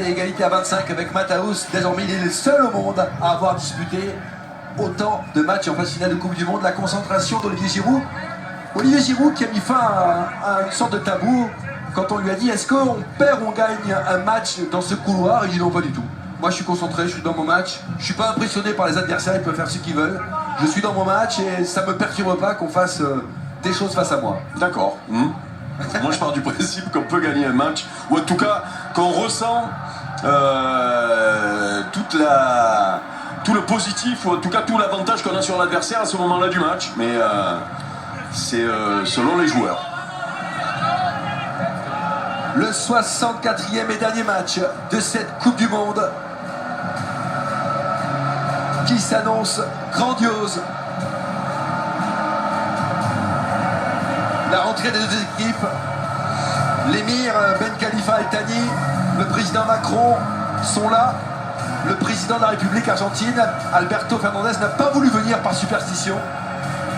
Égalité à 25 avec Mataus. Désormais, il est le seul au monde à avoir disputé autant de matchs en phase finale de Coupe du Monde. La concentration d'Olivier Giroud. Olivier Giroud qui a mis fin à une sorte de tabou quand on lui a dit est-ce qu'on perd ou on gagne un match dans ce couloir. Il dit non, pas du tout. Moi je suis concentré, je suis dans mon match. Je suis pas impressionné par les adversaires, ils peuvent faire ce qu'ils veulent. Je suis dans mon match et ça me perturbe pas qu'on fasse des choses face à moi. D'accord. Moi je pars du principe qu'on peut gagner un match, ou en tout cas qu'on ressent tout le positif, ou en tout cas tout l'avantage qu'on a sur l'adversaire à ce moment-là du match, mais c'est selon les joueurs. Le 64e et dernier match de cette Coupe du Monde qui s'annonce grandiose. La rentrée des deux équipes, l'émir Ben Khalifa Al Thani, le président Macron sont là. Le président de la République argentine, Alberto Fernandez, n'a pas voulu venir par superstition.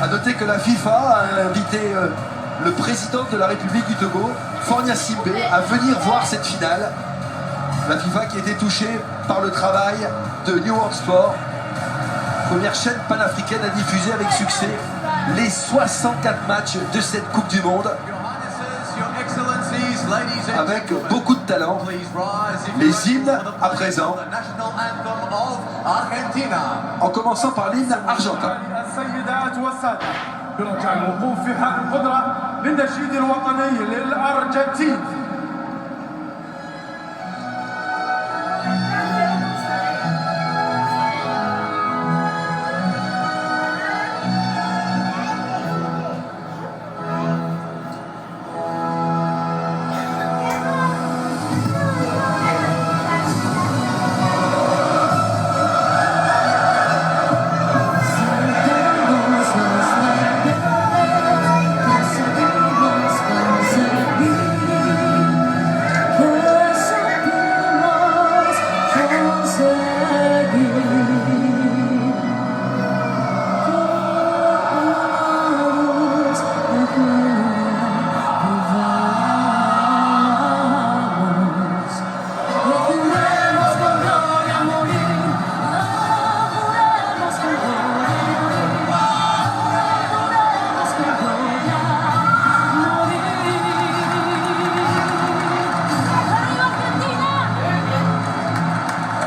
A noter que la FIFA a invité le président de la République du Togo, Fornia Simbe, à venir voir cette finale. La FIFA qui a été touchée par le travail de New World Sport, première chaîne panafricaine à diffuser avec succès les 64 matchs de cette Coupe du Monde, avec beaucoup de talent. Les hymnes à présent, en commençant par l'hymne argentin.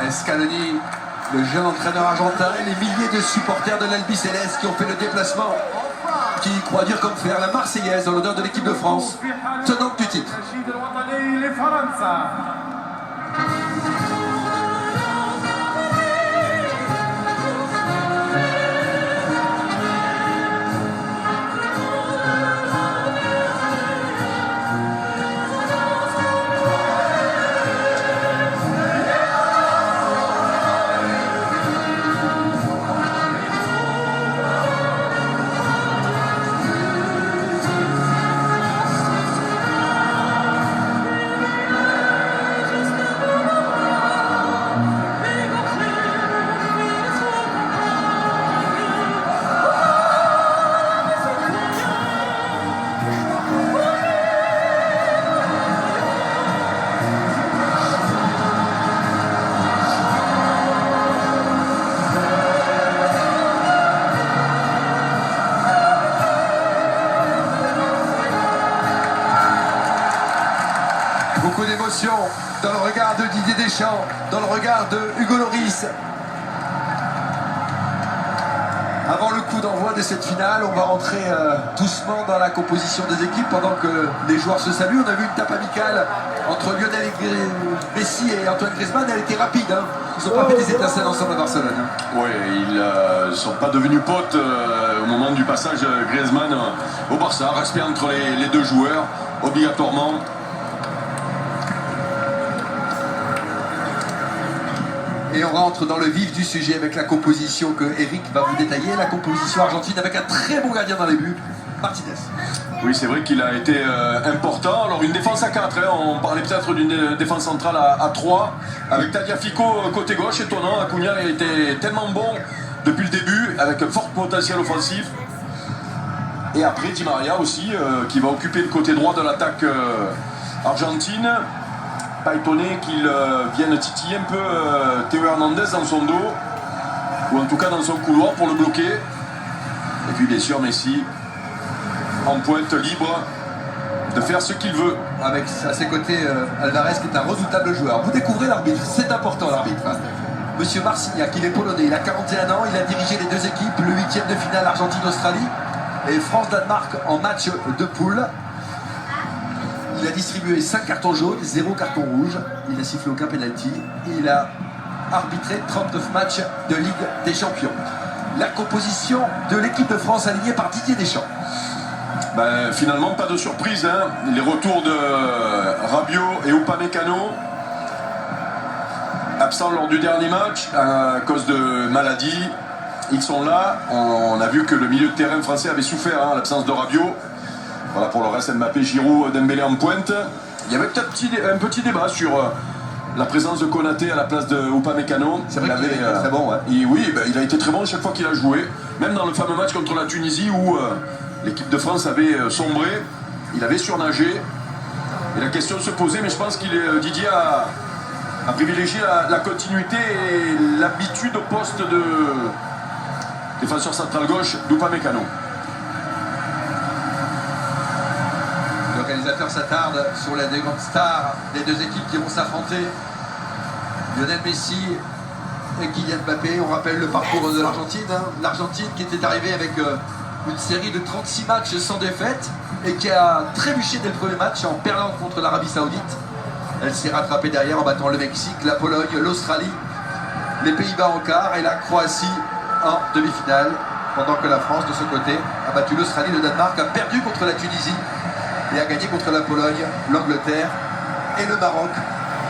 Scaloni, le jeune entraîneur argentin, et les milliers de supporters de l'Albi Céleste qui ont fait le déplacement, qui croient dur comme fer, la Marseillaise dans l'honneur de l'équipe de France, tenante du titre. Beaucoup d'émotion dans le regard de Didier Deschamps, dans le regard de Hugo Lloris. Avant le coup d'envoi de cette finale, on va rentrer doucement dans la composition des équipes pendant que les joueurs se saluent. On a vu une tape amicale entre Lionel Messi et Antoine Griezmann. Elle était rapide, hein. Ils n'ont pas fait des étincelles ensemble à Barcelone. Hein. Oui, ils ne sont pas devenus potes au moment du passage Griezmann au Barça. Respect entre les deux joueurs, obligatoirement. Et on rentre dans le vif du sujet avec la composition que Eric va vous détailler, la composition argentine avec un très bon gardien dans les buts, Martinez. Oui, c'est vrai qu'il a été important. Alors une défense à 4, hein. On parlait peut-être d'une défense centrale à 3, avec Tagliafico côté gauche, étonnant. Acuna a été tellement bon depuis le début, avec un fort potentiel offensif. Et après Di Maria aussi, qui va occuper le côté droit de l'attaque argentine. pas étonné qu'il vienne titiller un peu Théo Hernandez dans son dos, ou en tout cas dans son couloir pour le bloquer. Et puis bien sûr Messi en pointe, libre de faire ce qu'il veut. Avec à ses côtés Alvarez qui est un redoutable joueur. Vous découvrez l'arbitre, c'est important l'arbitre. Monsieur Marcignac, il est polonais, il a 41 ans, il a dirigé les deux équipes, le 8e de finale Argentine-Australie et France-Danemark en match de poule. Il a distribué 5 cartons jaunes, 0 carton rouge, il a sifflé aucun penalty, il a arbitré 39 matchs de Ligue des Champions. La composition de l'équipe de France alignée par Didier Deschamps. Ben, finalement, pas de surprise, hein. Les retours de Rabiot et Upamecano, absents lors du dernier match à cause de maladie, ils sont là. On a vu que le milieu de terrain français avait souffert, hein, l'absence de Rabiot. Voilà, pour le reste, Mbappé, Giroud, Dembélé en pointe. Il y avait peut-être un petit débat sur la présence de Konaté à la place de Upamecano. C'est vrai qu'il a été très bon. Ouais. Oui, ben, il a été très bon chaque fois qu'il a joué. Même dans le fameux match contre la Tunisie où l'équipe de France avait sombré, il avait surnagé. Et la question se posait, mais je pense qu'il Didier a privilégié la continuité et l'habitude au poste de défenseur central gauche d'Upamecano. Le réalisateur s'attarde sur les deux grandes stars des deux équipes qui vont s'affronter. Lionel Messi et Kylian Mbappé. On rappelle le parcours de l'Argentine. Hein. L'Argentine qui était arrivée avec une série de 36 matchs sans défaite et qui a trébuché dès le premier match en perdant contre l'Arabie Saoudite. Elle s'est rattrapée derrière en battant le Mexique, la Pologne, l'Australie, les Pays-Bas en quart et la Croatie en demi-finale. Pendant que la France, de ce côté, a battu l'Australie, le Danemark, a perdu contre la Tunisie et a gagné contre la Pologne, l'Angleterre et le Maroc.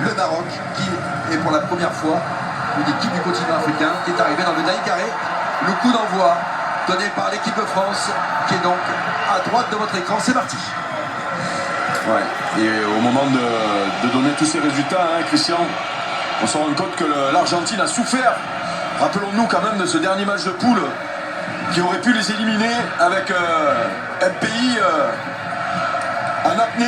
Le Maroc qui est pour la première fois une équipe du continent africain qui est arrivée dans le Daïkaré. Le coup d'envoi donné par l'équipe de France qui est donc à droite de votre écran. C'est parti. Ouais. Et au moment de donner tous ces résultats, hein, Christian, on se rend compte que l'Argentine a souffert. Rappelons-nous quand même de ce dernier match de poule qui aurait pu les éliminer avec un pays en apnée.